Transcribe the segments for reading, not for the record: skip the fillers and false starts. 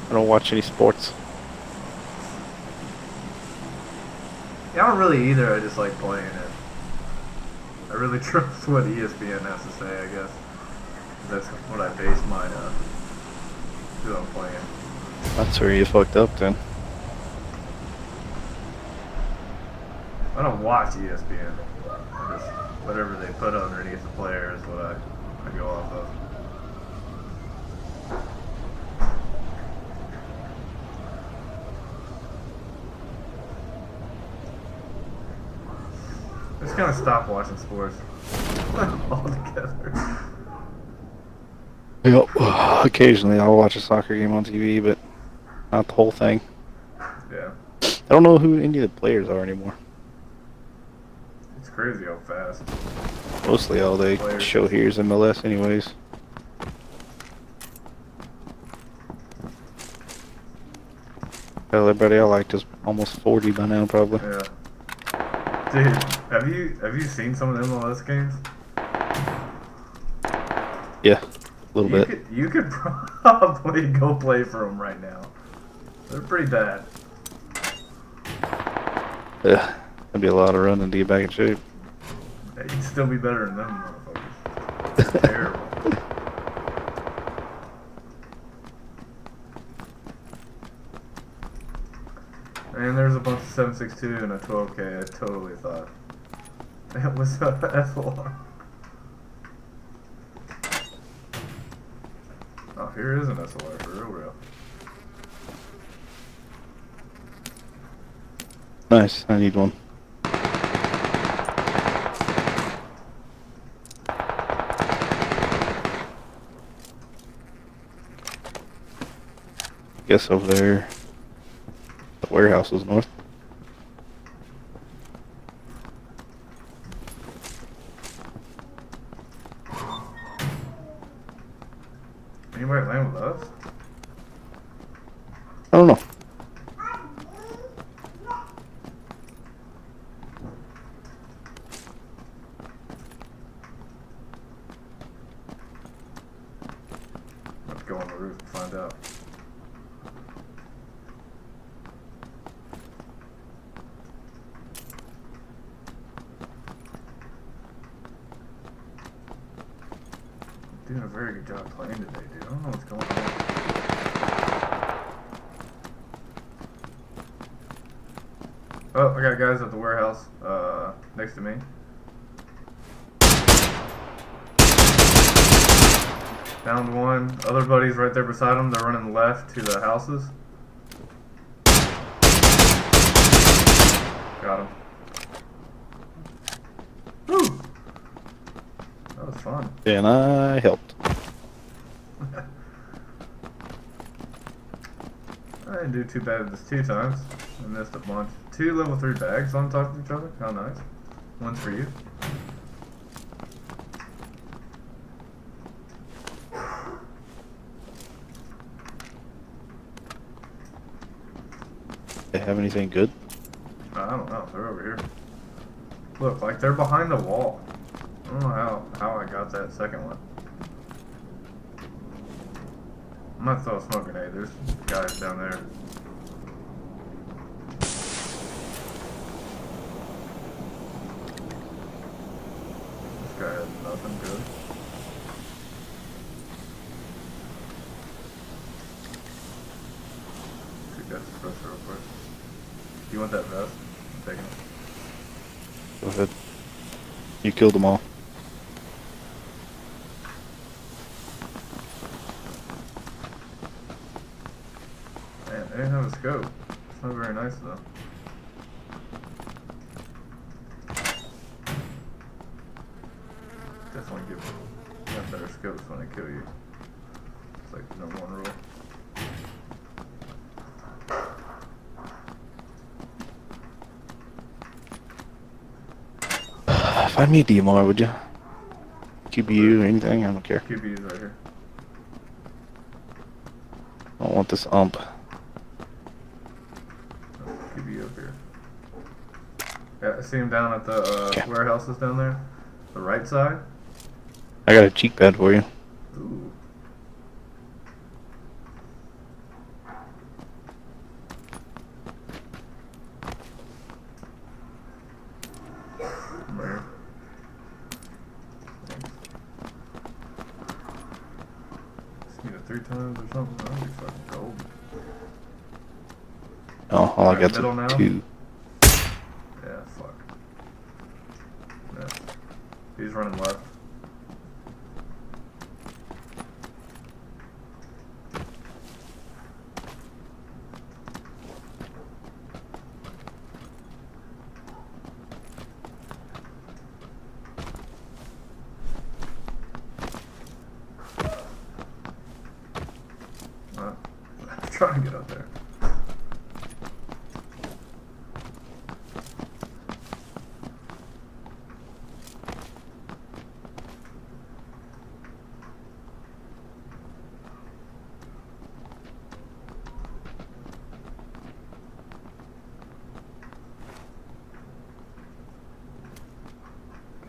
I don't watch any sports. Yeah, I don't really either. I just like playing it. I really trust what ESPN has to say, I guess. That's what I base my who I'm playing. That's where you fucked up then. I don't watch ESPN. I just whatever they put underneath the player is what I go off of. I just kind of stopped watching sports altogether. Yep. Occasionally I'll watch a soccer game on TV, but not the whole thing. Yeah, I don't know who any of the players are anymore. it's crazy how fast Mostly all they players show just. here is MLS anyways. Hell, everybody I liked is almost 40 by now probably. Yeah, dude, have you seen some of the MLS games? Yeah, a little bit. You could probably go play for them right now. They're pretty bad. Yeah, that'd be a lot of running to get back in shape. Yeah, you'd still be better than them motherfuckers. They're terrible. And there's a bunch of 7.62 and a 12K. I totally thought it was a SLR. Oh, here is an SLR for real. Nice, I need one. Guess over there, the warehouse is north. Anybody land with us? I don't know. Let's go on the roof and find out. Doing a very good job playing today, dude. I don't know what's going on. Oh, I got guys at the warehouse next to me. Downed one. Other buddies right there beside them. They're running left to the houses. Got him. Woo! That was fun. And I helped. I didn't do too bad this 2 times. I missed a bunch. 2 level 3 bags on top of each other. How nice. One's for you. They have anything good? I don't know. They're over here. Look, like they're behind the wall. I don't know how I got that second one. I'm gonna throw a smoke grenade. There's guys down there. This guy has nothing good. Take that suppressor real quick. You want that vest? I'm taking it. Go ahead. You killed them all. Man, they didn't have a scope. It's not very nice though. Definitely get better scopes when they kill you. It's like the number one rule. Find me a DMR, would you? QBU or anything? I don't care. QB's right here. I don't want this ump. QB up here. Yeah, I see him down at the Okay. warehouses down there. The right side. I got a cheek pad for you. Ooh. 3 times or something. That'd be fucking gold. Oh, all I Right, got's middle a now? 2. Yeah, fuck. Yeah. He's running left. Try to get up there.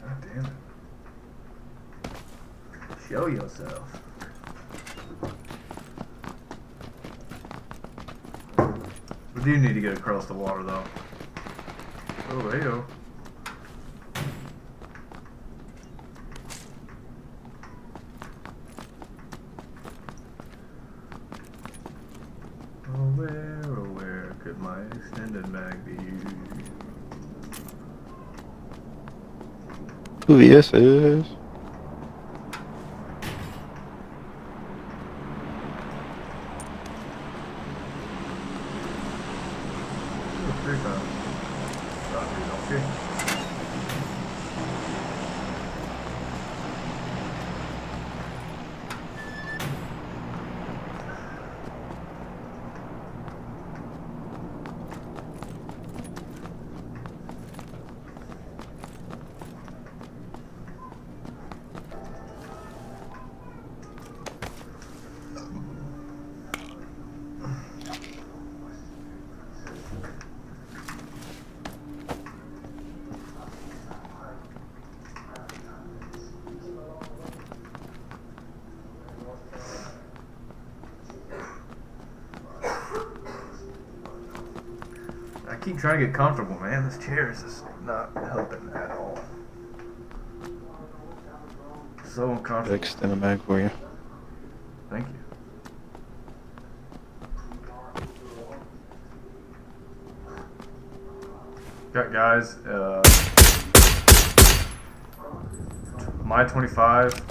God damn it. Show yourself. We do need to get across the water though. Oh, there you go. Oh where could my extended mag be used? Who this is? Oh, 3 times. Okay. I keep trying to get comfortable, man. This chair is just not helping at all. So uncomfortable. Extend a mag for you. Thank you. Got guys, my 25.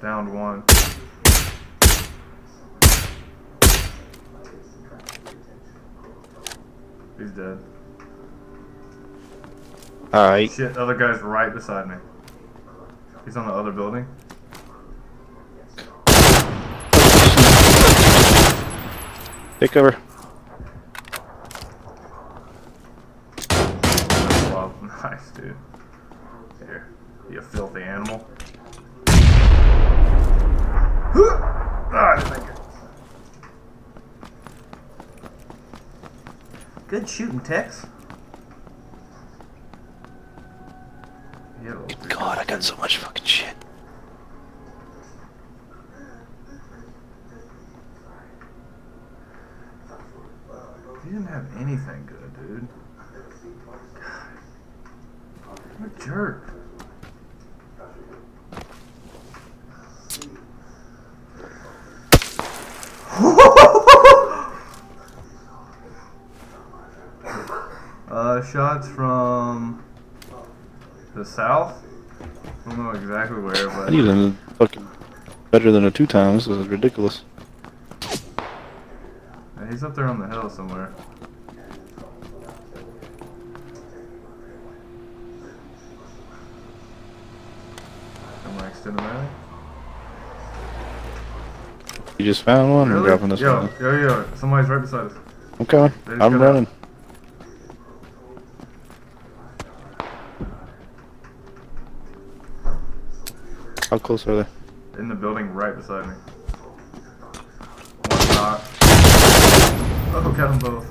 Downed 1. He's dead. Alright. Shit, the other guy's right beside me. He's on the other building. Take cover. Wow, nice, dude. Here, you filthy animal. Ah, I didn't make it. Good shooting, Tex. God, I got so much fucking shit. He didn't have anything good, dude. God. What a jerk. Shots from the south. I don't know exactly where, but I need a fucking better than a 2 times. This is ridiculous. yeah, he's up there on the hill somewhere. Am I extending that? You just found one? Really? I'm dropping this one. Yo, somebody's right beside us. I'm coming. They just I'm got running. out. How close are they? In the building right beside me. One shot. Oh, got them both.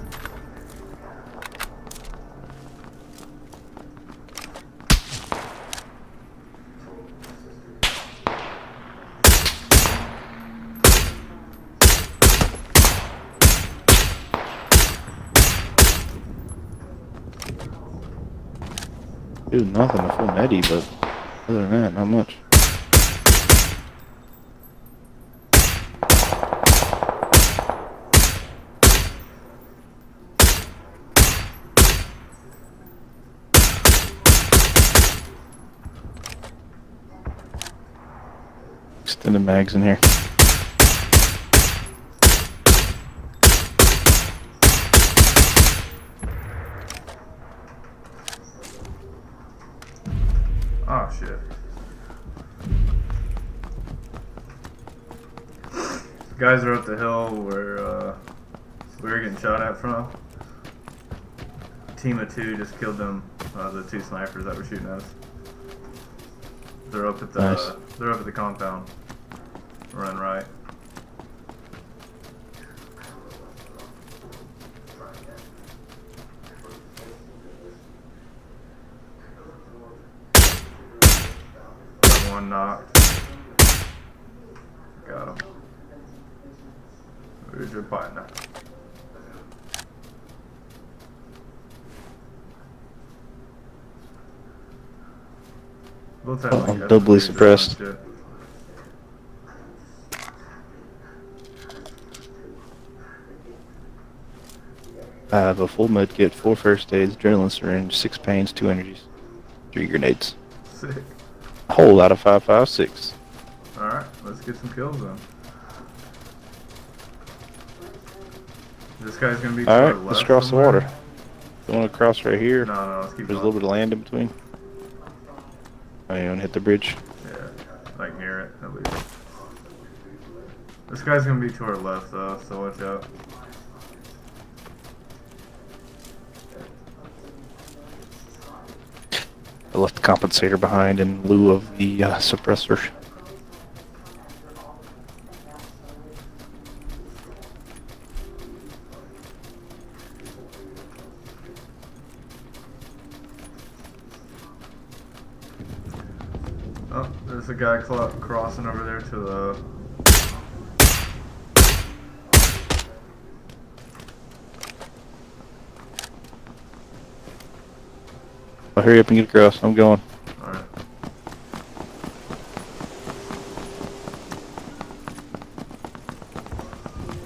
Dude, nothing, a full medi, but other than that, not much. Extended mags in here. Oh shit. Guys are up the hill where we were getting shot at from. A team of 2 just killed them, the 2 snipers that were shooting at us. They're up at the Nice. they're up at the compound. Run right. Got one knocked. Got him. Where's your partner? Both have, like, I'm doubly SMGs suppressed. and shit. I have a full med kit, 4 first aids, adrenaline syringe, 6 pains, 2 energies, 3 grenades. Sick. A whole lot of 5.56. Alright, let's get some kills then. This guy's gonna be to our Alright, left let's cross the somewhere. water. You want to cross right here? No, let's keep There's a going. little bit of land in between. Oh, you want to hit the bridge? Yeah, like near it, at least. This guy's gonna be to our left though, so watch out. I left the compensator behind in lieu of the suppressor. Oh, there's a guy crossing over there to the... Well, hurry up and get across. I'm going. Alright.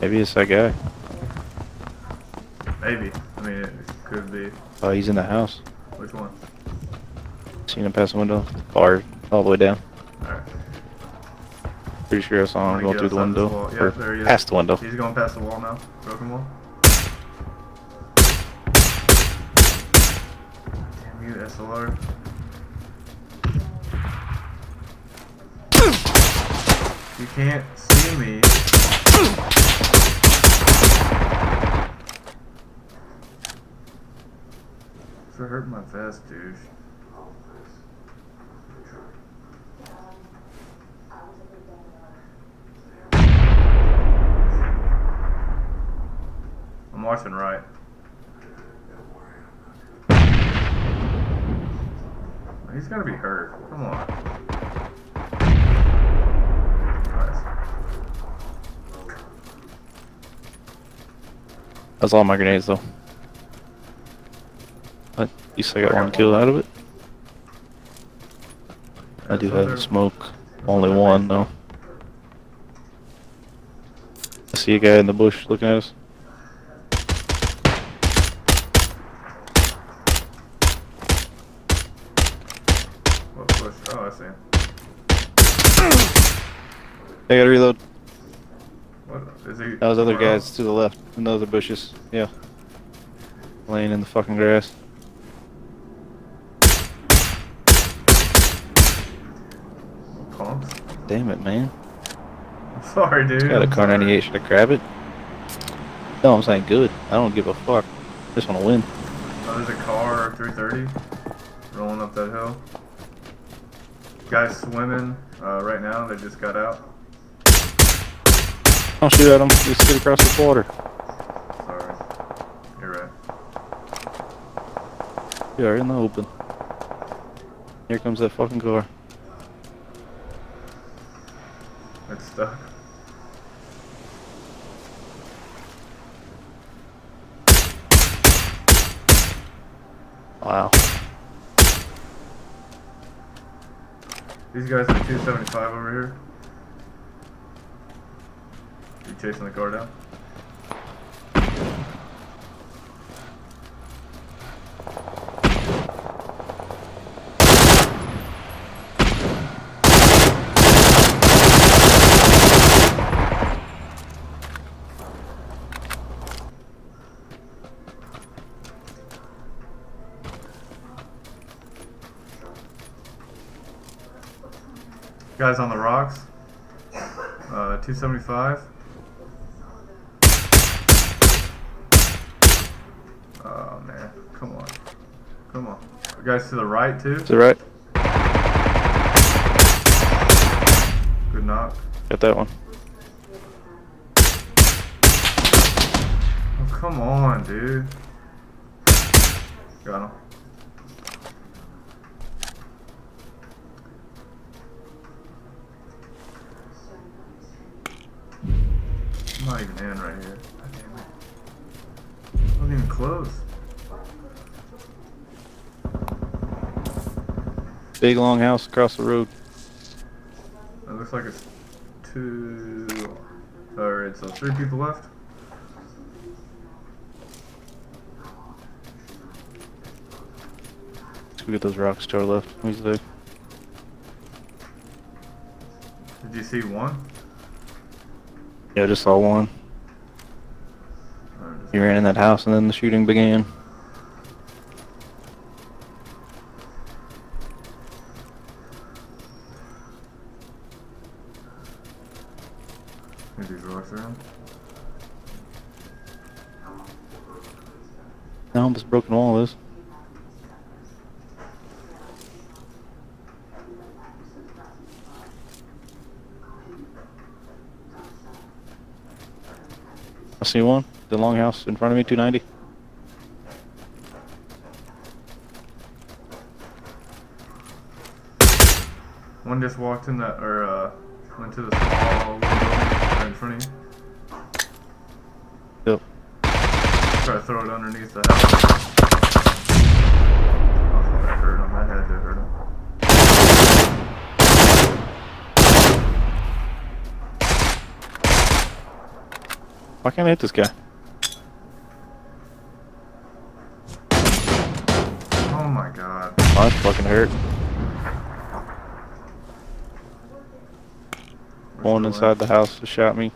Maybe it's that guy. Maybe. I mean, it could be. Oh, he's in the house. Which one? Seen him pass the window. Far all the way down. Alright. Pretty sure I saw him Wanna going get through the outside this window. wall? Yeah, Or there he is. past the window. He's going past the wall now. Broken wall. Damn you, SLR. You can't see me. For hurting my vest, douche. I'm watching right. He's gotta be hurt. Come on. Nice. That's all my grenades though. But at least I got one kill out of it. I do have a smoke. Only one though. I see a guy in the bush looking at us. What push? Oh, I see him. I gotta reload. What is he? Those other somewhere guys else? to the left, in the other bushes. Yeah. Laying in the fucking grass. Punks. Damn it, man. I'm sorry, dude. Got a I'm car sorry. 98, should I grab it? No, I'm saying good. I don't give a fuck. Just wanna win. Oh, there's a car 330 rolling up that hill. Guys swimming right now. They just got out. Don't shoot at him. Just get across this water. Sorry. You're right. You are in the open. Here comes that fucking car. It's stuck. Wow. These guys are 275 over here. You chasing the car down? Guys on the rocks. 275. Oh man, come on. Come on. Guys to the right too? To the right. Good knock. Got that one. Oh, come on, dude. Got him. I'm not even in right here. God damn it. Wasn't even close. Big long house across the road. It looks like it's two. Alright, so 3 people left. Let's go get those rocks to our left. Who's there? Did you see one? Yeah, I just saw one. He ran in that house and then the shooting began. Maybe these rocks around. No, this broken wall is. I see one. The long house in front of me, 290. One just walked in that, or went to the small building right in front of you. Yep. Try to throw it underneath the house. Oh, that hurt him. That had to hurt him. Why can't I hit this guy? Oh my god. Oh, that fucking hurt. We're One still inside the house just shot me.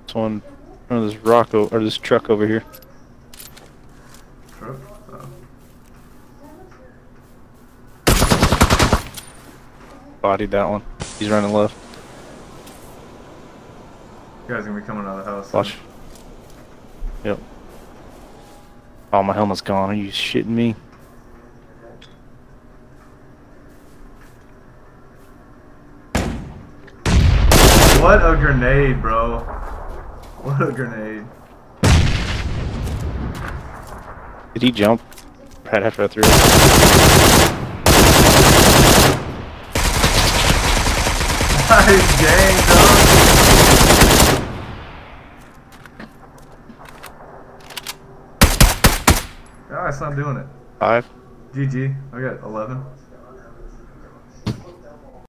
This one, or this rock or this truck over here. Truck? Oh. Bodied that one. He's running left. You guys gonna be coming out of the house. Watch. Yep. Oh, my helmet's gone. Are you shitting me? What a grenade, bro. What a grenade. Did he jump right after I threw it? Nice game, dog. Guys, not doing it. 5. GG. I got 11.